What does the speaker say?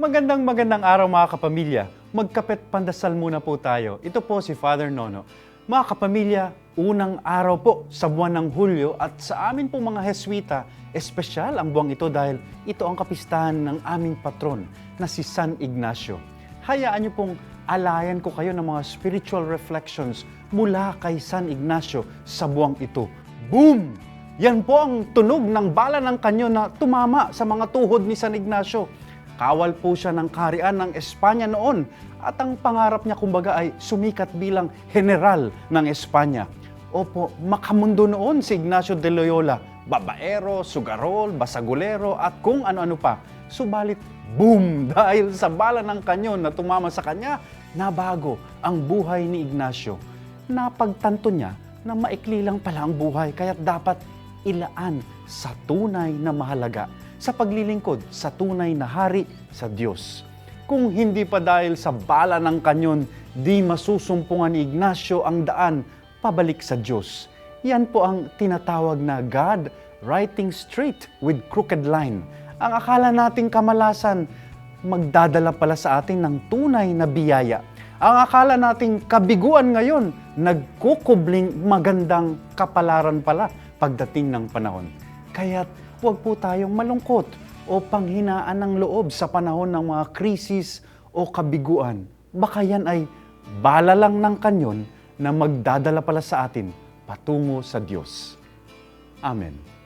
Magandang araw mga kapamilya. Magkapet pandasal muna po tayo. Ito po si Father Nono. Mga kapamilya, unang araw po sa buwan ng Hulyo at sa amin po mga Heswita, espesyal ang buwang ito dahil ito ang kapistahan ng aming patron na si San Ignacio. Hayaan niyo pong alayan ko kayo ng mga spiritual reflections mula kay San Ignacio sa buwang ito. Boom! Yan po ang tunog ng bala ng kanyo na tumama sa mga tuhod ni San Ignacio. Kawal po siya ng kaharian ng Espanya noon at ang pangarap niya kumbaga ay sumikat bilang general ng Espanya. Opo, makamundo noon si Ignacio de Loyola, babaero, sugarol, basagulero at kung ano-ano pa. Subalit, boom! Dahil sa bala ng kanyon na tumama sa kanya, nabago ang buhay ni Ignacio. Napagtanto niya na maikli lang pala ang buhay kaya't dapat ilaan sa tunay na mahalaga, sa paglilingkod sa tunay na hari sa Diyos. Kung hindi pa dahil sa bala ng kanyon, di masusumpungan ni Ignacio ang daan pabalik sa Diyos. Yan po ang tinatawag na God writing straight with crooked line. Ang akala nating kamalasan, magdadala pala sa atin ng tunay na biyaya. Ang akala nating kabiguan ngayon, nagkukubling magandang kapalaran pala pagdating ng panahon. Kaya't huwag po tayong malungkot o panghinaan ng loob sa panahon ng mga krisis o kabiguan. Baka yan ay bala lang ng kanyon na magdadala pala sa atin patungo sa Diyos. Amen.